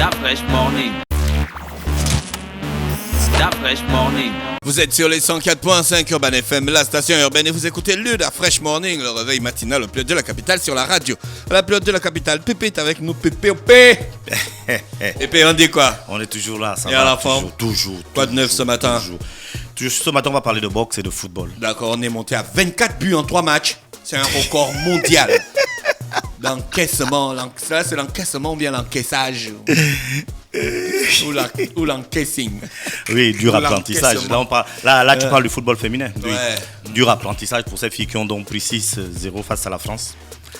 That Fresh Morning. That Fresh Morning. Vous êtes sur les 104.5 Urban FM, la station urbaine, et vous écoutez le Da Fresh Morning, le réveil matinal au pilote de la capitale sur la radio. La pilote de la capitale, Pépé est avec nous, Pépé. Pépé, on dit quoi? On est toujours là, ça et va. À la forme? Toujours. Quoi de neuf ce matin? Toujours. Ce matin, on va parler de boxe et de football. D'accord, on est monté à 24 buts en 3 matchs. C'est un record mondial. L'encaissement, ça c'est l'encaissement ou bien l'encaissage ou l'encaissing. Oui, dur apprentissage. Là, tu parles du football féminin. Oui. Ouais. Dur apprentissage pour ces filles qui ont donc pris 6-0 face à la France.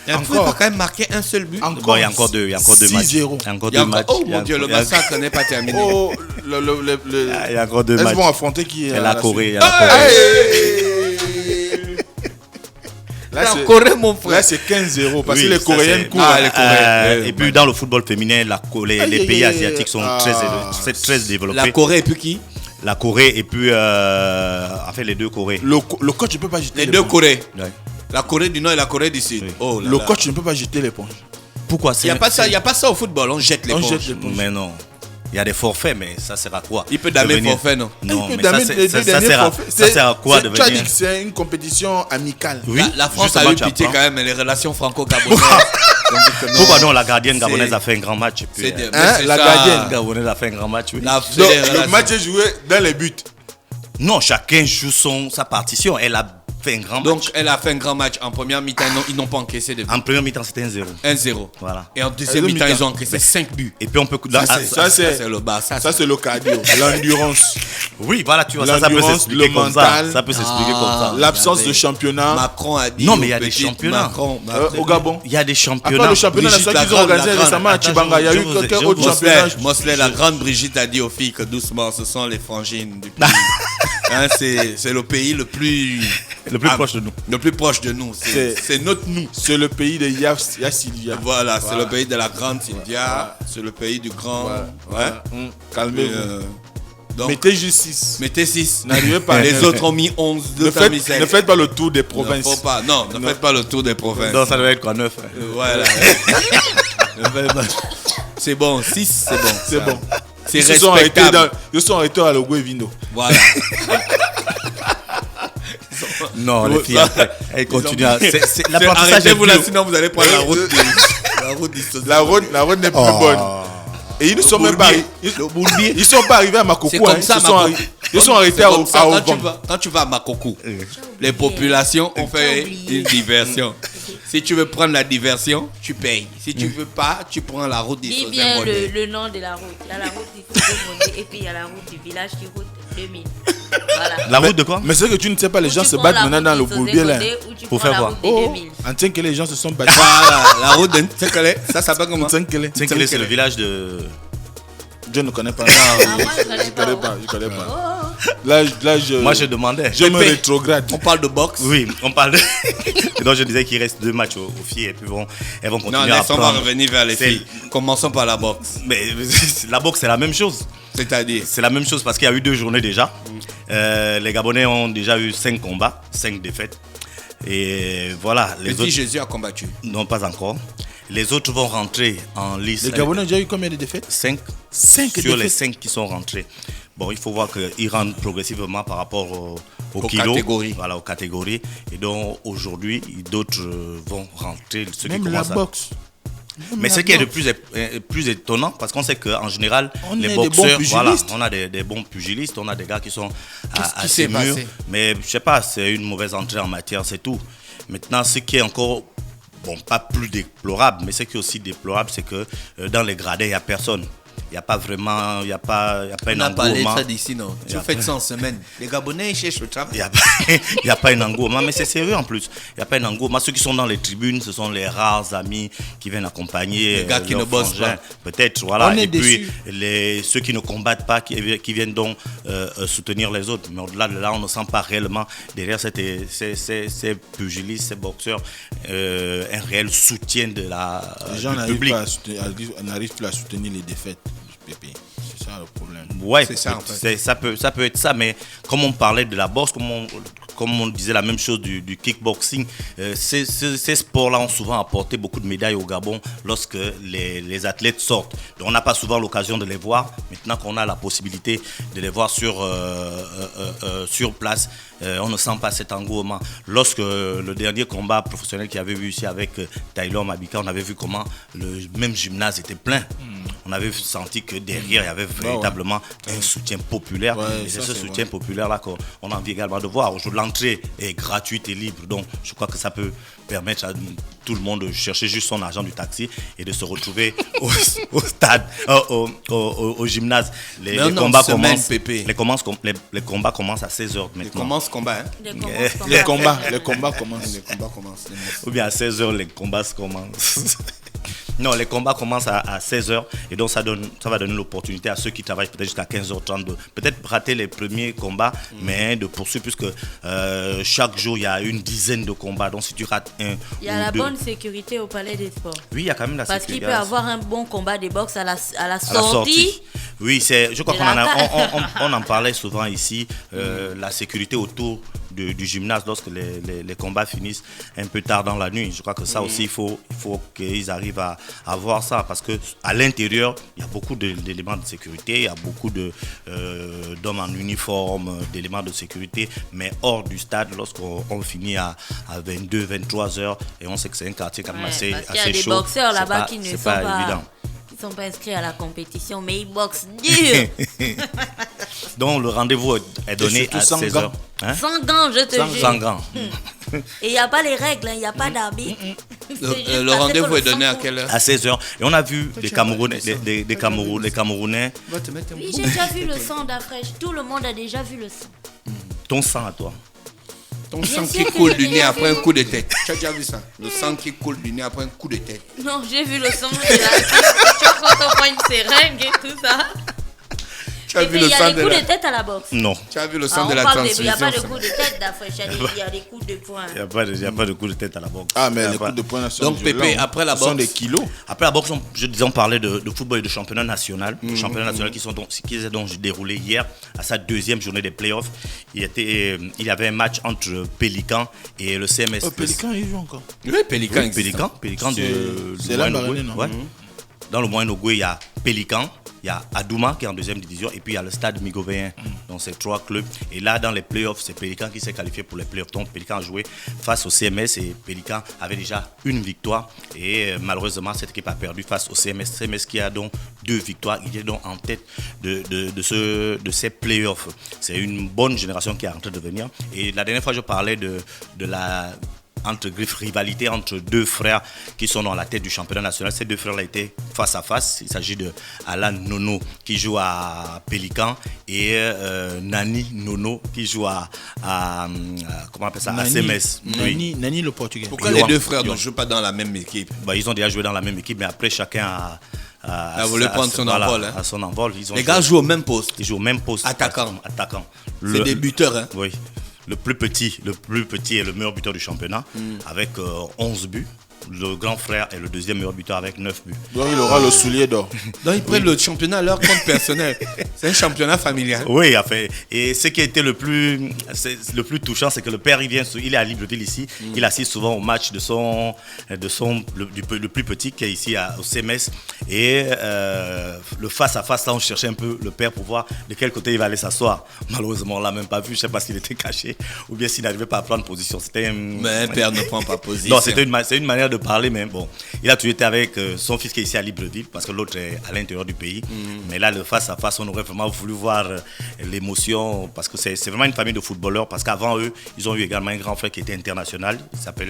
Et après, il faut quand même marquer un seul but. Bon, il y a encore deux matchs. 6-0. Il y a encore deux matchs. Oh mon Dieu, le massacre n'est pas terminé. Oh, Il y a encore deux matchs. Elles vont affronter qui? La Corée. Là, La Corée, mon frère. Là, c'est 15-0 parce Oui, que les ça, Coréennes c'est- courent. Ah, les Coréens. Et puis dans le football féminin, les pays asiatiques sont très développés. La Corée et puis qui? La Corée et puis les deux Corées. Le coach ne peut pas jeter Les les deux points. Corées. Ouais. La Corée du Nord et la Corée du Sud. Oui. Oh là Le là. coach ne peut pas jeter l'éponge. Pourquoi Il n'y a pas ça au football, on jette On l'éponge. jette l'éponge. Mais non. Il y a des forfaits, mais ça sert à quoi? Il peut damer Devenir- forfait, non? Non, Il mais peut ça, damer les ça deux derniers sert à, forfaits. ça sert à quoi Tu as dit devenir? que c'est une compétition amicale. Oui, La France justement, a eu tu pitié apprends. quand même, les relations franco-gabonaises. Pourquoi non, la gardienne C'est- gabonaise a fait un grand match. Et puis, C'est des- Hein, c'est la ça. gardienne. gabonaise a fait un grand match, oui. La- Donc, c'est des le relations. match est joué dans les buts. Non, chacun joue sa partition. Elle a fait un grand Donc, match. elle a fait un grand match. En première mi-temps, ils n'ont pas encaissé de but. En première mi-temps, c'était 1-0. 1-0. Voilà. Et en deuxième mi-temps, ils ont encaissé 5 buts. Et puis on peut... Ça, c'est le bas. Ça, ça, c'est le cardio, l'endurance, oui, voilà, tu vois, ça peut l'endurance, s'expliquer le comme mental. ça. Ça peut s'expliquer comme ça. l'absence regardez. de championnat. Macron a dit. Non, mais il y a aux des petites championnats. Macron, Au Gabon. Il y a des À championnats. part le championnat Brigitte national qu'ils ont Lagrande, organisé récemment à Tchibanga, il y a eu quelques autres championnats. Mosley, la grande Brigitte a dit aux filles que doucement, ce sont les frangines du pays. Hein, c'est le pays le plus proche de nous. Le plus proche de nous. C'est notre nous. C'est le pays de Yassilia. Voilà, c'est le pays de la grande Sylvia. C'est le pays du grand. Ouais. Calmez-vous. Donc, Mettez juste 6. mettez 6. N'arrivez pas. Les autres ont mis 11. Ne D'autres ont mis 7. faites pas le tour des Ne provinces. faut pas. Non, ne faites pas le tour des provinces. Donc ça devait être quoi, 9? Voilà. Ne faites pas. C'est bon, 6, c'est bon. C'est bon. C'est Ils se sont arrêtés respectable. ils sont arrêtés à Logo et Vindo. Voilà. Non, les filles, après, elles continuent à... L'apprentissage Arrêtez-vous est là, dur. sinon vous allez prendre la route du La route n'est plus bonne. Et ils ne sont même pas ils sont pas arrivés à Makoko. C'est comme ça, Makoko. Ils sont arrêtés C'est à comme ça, Ovan. quand tu vas à Makoko, les populations ont fait une diversion. Si tu veux prendre la diversion, tu payes. Si tu veux pas, tu prends la route Dis d'Issoze bien Mondé. le nom de la route. Il y a la route d'Issoze Mondé et puis il y a la route du village qui route 2000. Voilà. La route de quoi? Mais c'est que tu ne sais pas, les Ou gens tu se prends battent la maintenant route dans le d'Issoze bourbier là. Mondé ou tu Pour prends faire la quoi? route des 2000. En tant que les gens se sont battus. Voilà, la route de Tsekele, ça s'appelle comment? Tsenkele. Tsenkele, c'est le village de... Je ne connais pas. moi, je connais Je pas. connais pas. Je connais pas. Oh. Là, je. Moi, je demandais. Je me Pépé. rétrograde. On parle de boxe. Oui, on parle de... Et donc, je disais qu'il reste 2 matchs aux filles et puis elles vont continuer Non, à laisse, on va apprendre. revenir vers les C'est- filles. Commençons par la boxe. Mais la boxe, c'est la même chose. C'est-à-dire, C'est la même chose parce qu'il y a eu 2 journées déjà. Les Gabonais ont déjà eu 5 combats, 5 défaites. Et voilà, les Petit autres Jésus a combattu. non pas encore. Les autres vont rentrer en lice. Les Gabonais ont déjà eu combien de défaites? 5 5 sur les défaites. 5 qui sont rentrés. Bon, il faut voir qu'ils rentrent progressivement par rapport au Aux kilo. catégories. Voilà, aux catégories. Et donc aujourd'hui, d'autres vont rentrer. Ceux qui Même la commencent à... boxe. Mais ce qui est de plus étonnant, parce qu'on sait qu'en général, On les est des bons boxeurs, voilà, pugilistes. on a des bons pugilistes, on a des gars qui sont qui assez s'est mûrs. passé? Mais je sais pas, c'est une mauvaise entrée en matière, c'est tout. Maintenant, ce qui est encore, bon, pas plus déplorable, mais ce qui est aussi déplorable, c'est que dans les gradins, il n'y a personne. Il n'y a pas vraiment, il n'y a pas On un n'a pas les engouement. ça d'ici, non. Tu fais ça en semaine. Les Gabonais, ils cherchent le travail. Il n'y a pas un engouement, mais c'est sérieux en plus. Il n'y a pas un engouement. Ceux qui sont dans les tribunes, ce sont les rares amis qui viennent accompagner. Les gars qui leurs ne bossent frangins. pas. Peut-être, voilà. On est Et puis, déçus. ceux qui ne combattent pas, qui viennent donc soutenir les autres. Mais au-delà de là, on ne sent pas réellement derrière ces pugilistes, ces boxeurs, un réel soutien de Les gens du n'arrivent public. n'arrivent plus à soutenir les défaites. Pépé. C'est ça le problème. Ouais, C'est ça, en fait. ça peut être ça, mais comme on parlait de la boxe, comme on disait la même chose du kickboxing, ces sports-là ont souvent apporté beaucoup de médailles au Gabon lorsque les athlètes sortent. Donc on n'a pas souvent l'occasion de les voir. Maintenant qu'on a la possibilité de les voir sur place, on ne sent pas cet engouement. Lorsque le dernier combat professionnel qu'il y avait eu ici avec Taylor Mabika, on avait vu comment le même gymnase était plein. On avait senti que derrière, il y avait véritablement un soutien populaire. Et c'est ce soutien populaire-là qu'on a envie également de voir. Aujourd'hui, l'entrée est gratuite et libre. Donc, je crois que ça peut permettre à tout le monde de chercher juste son argent du taxi et de se retrouver au stade, au gymnase. Les combats commencent. Les combats commencent à 16h maintenant. Les combats commencent. Ou bien à 16h, les combats commencent. Non, les combats commencent à 16h et donc ça va donner l'opportunité à ceux qui travaillent peut-être jusqu'à 15h30 de peut-être rater les premiers combats, mais de poursuivre puisque chaque jour il y a une dizaine de combats. Donc si tu rates un, il y a la bonne sécurité au Palais des Sports. Oui, il y a quand même la sécurité. Parce qu'il peut avoir un bon combat de boxe à la sortie. Oui, je crois qu'on en parlait souvent ici, la sécurité autour du gymnase lorsque les combats finissent un peu tard dans la nuit. Je crois que ça aussi, il faut qu'ils arrivent à voir ça parce qu'à l'intérieur, il y a beaucoup d'éléments de sécurité, il y a beaucoup d'hommes en uniforme, d'éléments de sécurité, mais hors du stade, lorsqu'on finit à 22, 23 heures et on sait que c'est un quartier quand même assez chaud. Il y a des boxeurs là-bas qui ne sont pas évident. Ils ne sont pas inscrits à la compétition, mais ils boxent dur. Donc le rendez-vous est donné à 16h. Hein? Sans gants, je te jure. Sans gants. Et il n'y a pas les règles, il n'y a pas d'arbitre. Le rendez-vous est donné à quelle heure? À 16h. Et on a vu les Camerounais. Oui, j'ai déjà vu le sang d'Afrèche. Tout le monde a déjà vu le sang. Ton sang à toi. Ton sang qui coule du nez après un coup de tête. Tu as déjà vu ça? Le sang qui coule du nez après un coup de tête. Non, j'ai vu le sang. Tu vois quand on prend une seringue et tout ça. Et puis il y a des coups de tête à la boxe. Non. Tu as vu le sang de la transfusion? Il n'y a pas de coups de tête d'Afrèche, il y a des coups de poing. Il n'y a pas de coups de tête à la boxe. Ah, mais les coups de poing sont donc Pépé, après la boxe, sont des kilos. Après la boxe, on parlait de football et de championnat national. Le championnat national qui s'est donc déroulé hier à sa deuxième journée des playoffs. Il y avait un match entre Pélican et le CMS. Pélican, il joue encore. Oui, Pélican. Pélican c'est là, ouais. Dans le Moyen-Ogooué, il y a Pélican, il y a Adouma qui est en deuxième division et puis il y a le Stade Migovéen. Donc c'est 3 clubs. Et là, dans les playoffs, c'est Pélican qui s'est qualifié pour les playoffs. Donc Pélican a joué face au CMS et Pélican avait déjà une victoire. Et malheureusement, cette équipe a perdu face au CMS. CMS qui a donc 2 victoires. Il est donc en tête de ces playoffs. C'est une bonne génération qui est en train de venir. Et la dernière fois, je parlais de la rivalité entre 2 frères qui sont dans la tête du championnat national. Ces 2 frères-là étaient face à face. Il s'agit de Alan Nono qui joue à Pélican et Nani Nono qui joue à comment on appelle ça, à CMS. Nani le portugais. Pourquoi les 2 frères ne jouent pas dans la même équipe? Ils ont déjà joué dans la même équipe, mais après chacun a voulu prendre son envol. À son envol. Les gars jouent au même poste. Ils jouent au même poste. Attaquant. C'est des buteurs, hein? Oui. Le plus petit est le meilleur buteur du championnat avec 11 buts. Le grand frère est le deuxième meilleur buteur avec 9 buts. Donc il aura le soulier d'or. Donc ils prennent le championnat à leur compte personnel. C'est un championnat familial. Oui, enfin, et ce qui a été le plus touchant, c'est que le père il est à Libreville ici. Il assiste souvent au match le plus petit qui est ici au CMS. Et le face à face, là on cherchait un peu le père pour voir de quel côté il va aller s'asseoir. Malheureusement on l'a même pas vu. Je ne sais pas s'il était caché ou bien s'il n'arrivait pas à prendre position. Mais un père ne prend pas position. Non, c'est une manière de parler, mais bon, il a toujours été avec son fils qui est ici à Libreville parce que l'autre est à l'intérieur du pays. Mais là, le face à face, on aurait vraiment voulu voir l'émotion parce que c'est vraiment une famille de footballeurs. Parce qu'avant eux, ils ont eu également un grand frère qui était international.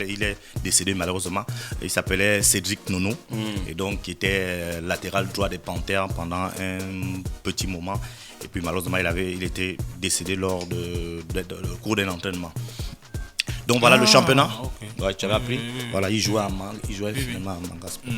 Il est décédé malheureusement. Il s'appelait Cédric Nono et donc qui était latéral droit des Panthères pendant un petit moment. Et puis malheureusement, il était décédé lors du cours d'un entraînement. Donc voilà le championnat. Ok. Ouais, tu avais appris. Voilà, il jouait finalement à Manga Sport.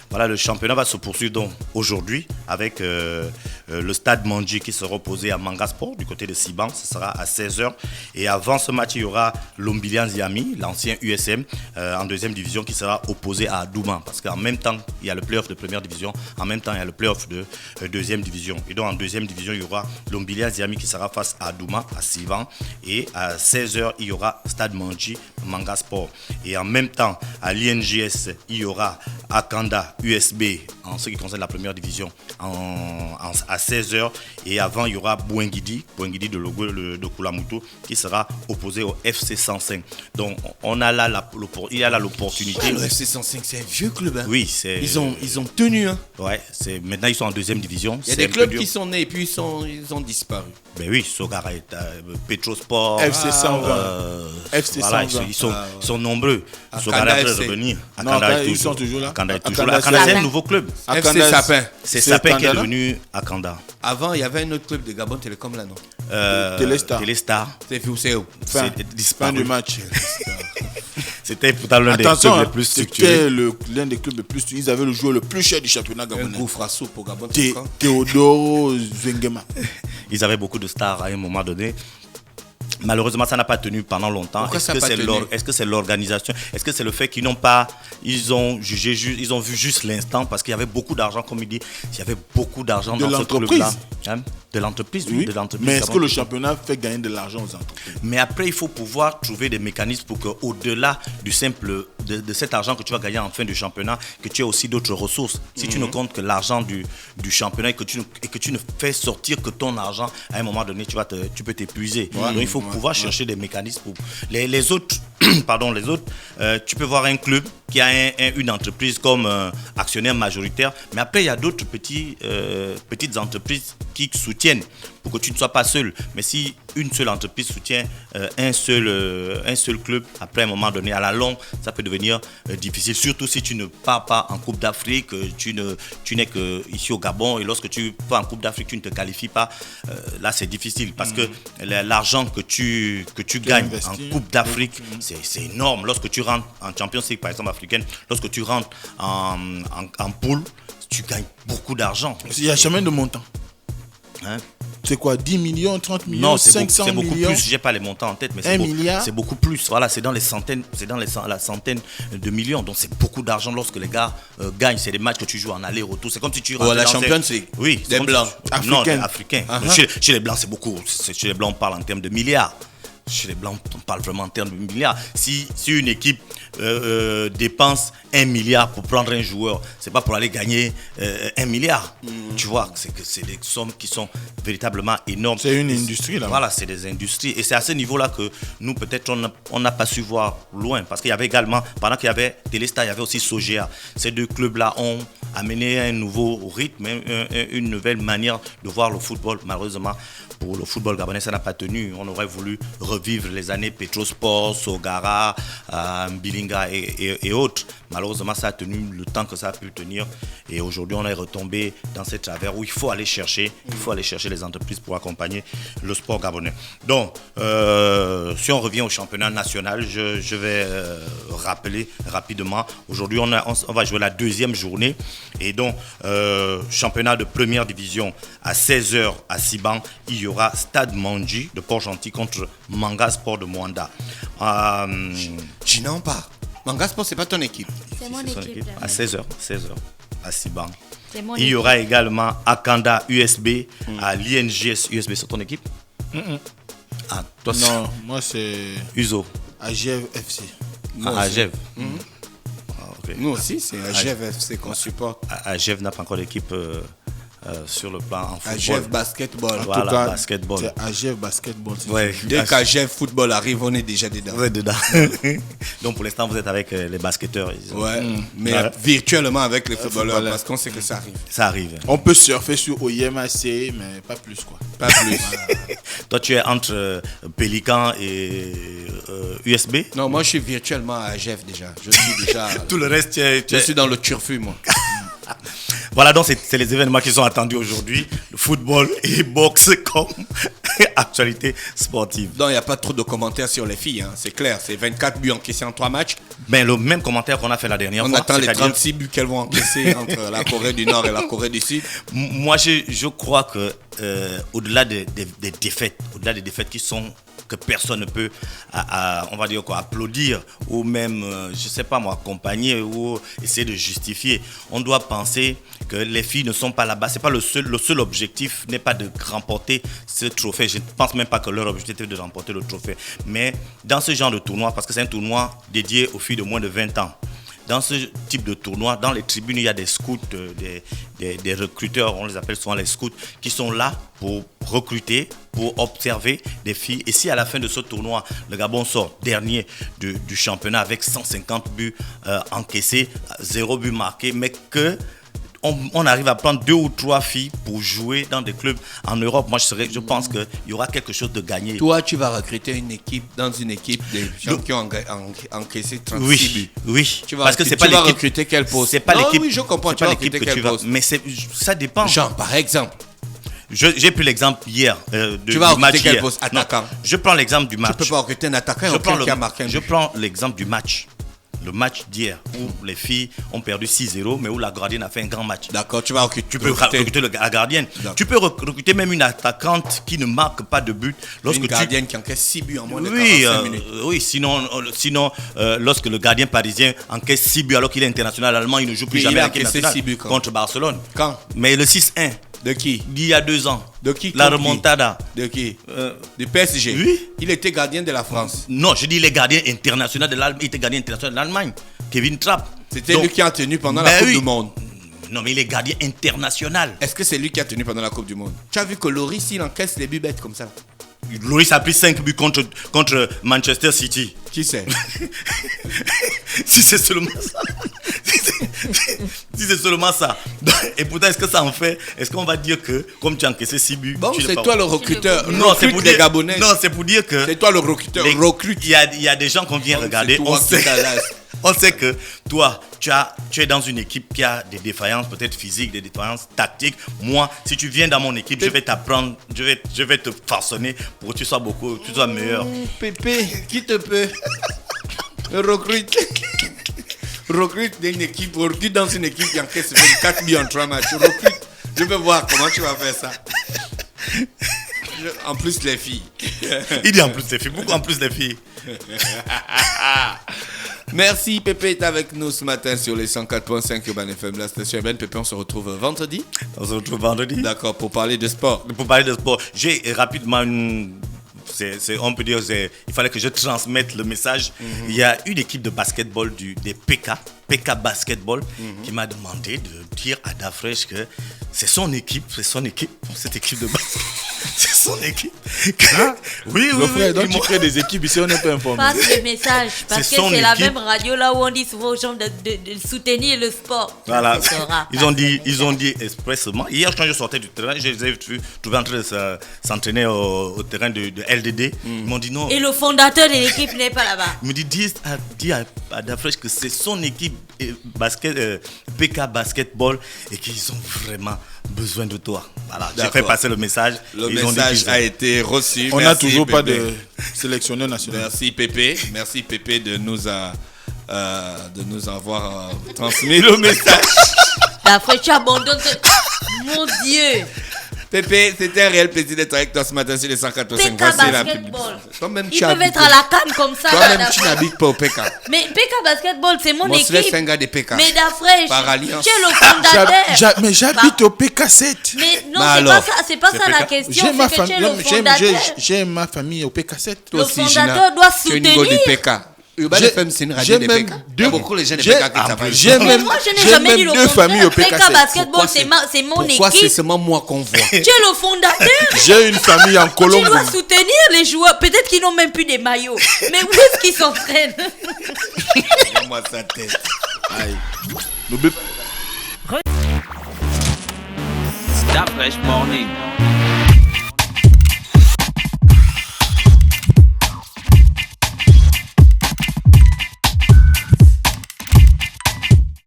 Voilà, le championnat va se poursuivre donc aujourd'hui avec le stade Mandji qui sera opposé à Manga Sport du côté de Siban. Ce sera à 16h. Et avant ce match, il y aura l'Ombilian Ziami, l'ancien USM, en deuxième division qui sera opposé à Douma. Parce qu'en même temps, il y a le play-off de première division. En même temps, il y a le play-off de deuxième division. Et donc en deuxième division, il y aura l'Ombilian Ziami qui sera face à Douma, à Siban. Et à 16h, il y aura stade Mandji, Manga Sport. Et en même temps, à l'INGS, il y aura Akanda, USB, en ce qui concerne la première division, à 16h. Et avant, il y aura Bouengidi de Logo de Kulamutu, qui sera opposé au FC 105. Donc, on a là il y a là l'opportunité. Le FC 105, c'est un vieux club. Hein. Oui, c'est. Ils ont tenu. Hein. Ouais, maintenant ils sont en deuxième division. Il y a des clubs qui sont nés et puis ils ont disparu. Ben oui, Sogara, Petrosport, FC 120. FC 120. Ils sont nombreux. Sogara est revenu. Ils sont toujours là. Akanda est toujours là. Akanda, c'est un nouveau club. FC Sapin. C'est Sapin qui est devenu Akanda. Avant, il y avait un autre club de Gabon Télécom là, non? Téléstar. C'est Fuseo. C'est Fin disparu. du match. C'était pourtant l'un des clubs les plus structurés. C'était l'un des clubs les plus structurés. Ils avaient le joueur le plus cher du championnat Un gabonais. gros frasso pour Gabon Télécom. Théodoro Zwengema. Ils avaient beaucoup de stars à un moment donné. Malheureusement, ça n'a pas tenu pendant longtemps. Pourquoi Est-ce ça que n'a pas tenu? est-ce que c'est l'organisation? Est-ce que c'est le fait qu'ils n'ont pas, ils ont vu juste l'instant parce qu'il y avait beaucoup d'argent, comme il dit, il y avait beaucoup d'argent dans ce club-là. Hein? De l'entreprise, oui, de l'entreprise. Mais est-ce que le championnat fait gagner de l'argent aux entreprises? Mais après, il faut pouvoir trouver des mécanismes pour qu'au-delà du simple de cet argent que tu vas gagner en fin de championnat, que tu aies aussi d'autres ressources. Si tu ne comptes que l'argent du championnat et que tu ne fais sortir que ton argent, à un moment donné, tu peux t'épuiser. Donc il faut pouvoir chercher des mécanismes pour les autres. Tu peux voir un club qui a une entreprise comme actionnaire majoritaire, mais après il y a d'autres petites entreprises qui soutiennent pour que tu ne sois pas seul. Mais si une seule entreprise soutient un seul club, après un moment donné, à la longue, ça peut devenir difficile. Surtout si tu ne pars pas en Coupe d'Afrique, tu n'es que ici au Gabon, et lorsque tu pars en Coupe d'Afrique, tu ne te qualifies pas. Là, c'est difficile parce que l'argent que tu gagnes en Coupe d'Afrique, c'est énorme. Lorsque tu rentres en Champions League, par exemple africaine, lorsque tu rentres en poule, tu gagnes beaucoup d'argent. Il y a jamais de montant. Hein? C'est quoi, 10 millions, 30 millions, non, 500 c'est beaucoup millions? plus. Je n'ai pas les montants en tête, mais Un milliard? c'est beaucoup plus. Voilà, c'est dans les centaines, la centaine de millions. Donc c'est beaucoup d'argent lorsque les gars gagnent. C'est des matchs que tu joues en aller-retour. C'est comme si tu rentres la Champions League. Oui, des blancs. Non, des africains. Chez les blancs, c'est beaucoup. Chez les blancs, on parle en termes de milliards. Chez les blancs, on parle vraiment en termes de milliards. Si une équipe dépense 1 milliard pour prendre un joueur, c'est pas pour aller gagner 1 milliard. Tu vois, c'est des sommes qui sont véritablement énormes. C'est une industrie là. Voilà, c'est des industries. Et c'est à ce niveau-là que nous, peut-être, on n'a pas su voir loin. Parce qu'il y avait également, pendant qu'il y avait Téléstar, il y avait aussi Sogea. Ces deux clubs-là ont amené un nouveau rythme, une nouvelle manière de voir le football. Malheureusement, pour le football gabonais, ça n'a pas tenu. On aurait voulu revivre les années Petrosport, Sogara, Bilinga et autres. Malheureusement, ça a tenu le temps que ça a pu tenir. Et aujourd'hui, on est retombé dans cette travers où il faut aller chercher les entreprises pour accompagner le sport gabonais. Donc, si on revient au championnat national, je vais rappeler rapidement. Aujourd'hui, on va jouer la deuxième journée. Et donc, championnat de première division à 16h à Siban, il y aura Stade Mandji de Port-Gentil contre Manga Sport de Mwanda. Tu n'en pas. Manga Sport, c'est pas ton équipe. C'est mon équipe. À 16h à Siban. C'est mon Il y équipe. aura également Akanda USB à l'INGS USB. C'est ton équipe? Ah, toi, Non, moi c'est Uzo. AGEV FC. Agev. Nous aussi, c'est AGEV FC qu'on supporte. Agev n'a pas encore d'équipe sur le plan en football. AGEV Basketball. Voilà, En tout cas, basketball. C'est AGEV Basketball. c'est Ouais. ça. Dès qu'AGEV Football arrive, on est déjà dedans. Vous êtes dedans. Donc pour l'instant, vous êtes avec les basketteurs. Ouais, mais Ouais. virtuellement avec les footballeurs, footballeurs. parce qu'on sait que ça arrive. Ça arrive. On peut surfer sur OIMAC, mais pas plus quoi. Pas plus. Toi, tu es entre Pélican et USB. Non, moi je suis virtuellement à AGEV déjà. Je suis déjà. Tout le reste, Je suis dans le turfu, moi. Voilà, donc c'est les événements qui sont attendus aujourd'hui. Le football et boxe comme actualité sportive. Non, il n'y a pas trop de commentaires sur les filles, hein. C'est clair. C'est 24 buts encaissés en 3 matchs. Mais le même commentaire qu'on a fait la dernière On fois. attend les c'est-à-dire- 36 buts qu'elles vont encaisser entre la Corée du Nord et la Corée du Sud. Moi, je crois que au-delà des défaites, que personne ne peut, on va dire quoi, applaudir ou même, je sais pas moi, accompagner ou essayer de justifier. On doit penser que les filles ne sont pas là-bas. C'est pas le seul objectif n'est pas de remporter ce trophée. Je ne pense même pas que leur objectif est de remporter le trophée. Mais dans ce genre de tournoi, parce que c'est un tournoi dédié aux filles de moins de 20 ans. Dans ce type de tournoi, dans les tribunes, il y a des scouts, des recruteurs, on les appelle souvent les scouts, qui sont là pour recruter, pour observer des filles. Et si à la fin de ce tournoi, le Gabon sort dernier du championnat avec 150 buts encaissés, 0 but marqué, mais que on arrive à prendre 2 ou 3 filles pour jouer dans des clubs en Europe, moi je pense qu'il y aura quelque chose de gagné. Toi, tu vas recruter une équipe des gens qui ont encaissé 36 buts. Oui. Parce que c'est pas l'équipe. Recruter quel poste? C'est pas l'équipe. Oui, je comprends. C'est pas l'équipe que tu vas. Mais ça dépend. Genre, par exemple. J'ai pris l'exemple hier tu vas du match quel hier. poste? Attaquant. Non, je prends l'exemple du match. Tu peux pas recruter un attaquant qui a marqué un but. Je prends l'exemple du match. Le match d'hier où les filles ont perdu 6-0 mais où la gardienne a fait un grand match. D'accord, tu vas recruter. Tu peux recruter la gardienne. Tu peux recruter même une attaquante qui ne marque pas de but. Une gardienne qui encaisse 6 buts en moins de 45 minutes. Oui, sinon lorsque le gardien parisien encaisse 6 buts alors qu'il est international allemand, il ne joue plus jamais en équipe nationale contre Barcelone. Quand? Mais le 6-1. De qui? Il y a 2 ans. De qui? La remontada. De qui? Du PSG. Oui. Il était gardien de la France. Non, je dis les gardiens internationaux de l'Allemagne. Il était gardien international de l'Allemagne. Kevin Trapp. C'était lui qui a tenu pendant la Coupe du Monde. Non, mais il est gardien international. Est-ce que c'est lui qui a tenu pendant la Coupe du Monde? Tu as vu que Loris, il encaisse les buts bêtes comme ça. Loris a pris 5 buts contre Manchester City. Qui c'est? Si c'est seulement ça. Si c'est seulement ça. Et pourtant, est-ce que ça en fait? Est-ce qu'on va dire que, comme tu as encaissé 6 buts, bon, c'est toi le recruteur. Non, c'est pour des dire, Gabonais. Non, c'est pour dire que. C'est toi le recruteur. Recrute. Il y a des gens qu'on vient regarder. On sait que toi, tu es dans une équipe qui a des défaillances peut-être physiques, des défaillances tactiques. Moi, si tu viens dans mon équipe, je vais t'apprendre, je vais te façonner pour que tu sois meilleur. Pépé, qui te peut? Recrute dans une équipe qui encaisse 24 buts en 3 matchs. Recrute. Je veux voir comment tu vas faire ça. En plus, les filles. Il dit en plus les filles. Pourquoi en plus les filles? Merci, Pépé est avec nous ce matin sur les 104.5 Urban FM, la station urbaine. Pépé, on se retrouve vendredi. D'accord, pour parler de sport. J'ai rapidement on peut dire, il fallait que je transmette le message. Il y a une équipe de basketball des PK Basketball qui m'a demandé de dire à Dafresh que c'est son équipe, cette équipe de basket. C'est son équipe. Oui. Frère, donc tu crées des équipes ici, on n'est pas informé. Passe le message, parce que c'est la même radio là où on dit souvent aux gens de soutenir le sport. Voilà. Ils ont dit expressément. Hier, quand je sortais du terrain, je les ai trouvés en train de s'entraîner au terrain de LDD. Ils m'ont dit non. Et le fondateur de l'équipe n'est pas là-bas. Il me dit, dis à Dafresh que c'est son équipe PK Basketball et qu'ils ont vraiment besoin de toi. Voilà, j'ai fait passer le message. Le message a été reçu. On n'a toujours pas de sélectionneur national. Merci Pépé de nous avoir transmis le message. Après tu abandonnes. Mon Dieu. Pépé, c'était un réel plaisir d'être avec toi ce matin sur les 104.5. PK Basketball. Ils peuvent être à la canne comme ça. Toi-même, tu n'habites pas au PK. Mais PK Basketball, c'est mon équipe. C'est un gars de PK. Mais Dafresh, Par alliance. tu es le fondateur. Mais j'habite au PK7. Mais non, c'est pas ça la question. J'ai ma c'est que tu es le fondateur. j'ai ma famille au PK7. Le fondateur doit soutenir. Tu es une go du PK. Urban FM, c'est une radio de PK. Il y a beaucoup de gens de PK qui travaillent. Mais moi, je n'ai jamais dit le deux familles au PK PK7. Basketball, c'est mon équipe. Pourquoi c'est seulement moi qu'on voit? Tu es le fondateur. J'ai une famille en Colombie. Tu dois soutenir les joueurs. Peut-être qu'ils n'ont même plus des maillots. Mais où est-ce qu'ils s'entraînent? Donne-moi sa tête. Aïe. That fresh morning.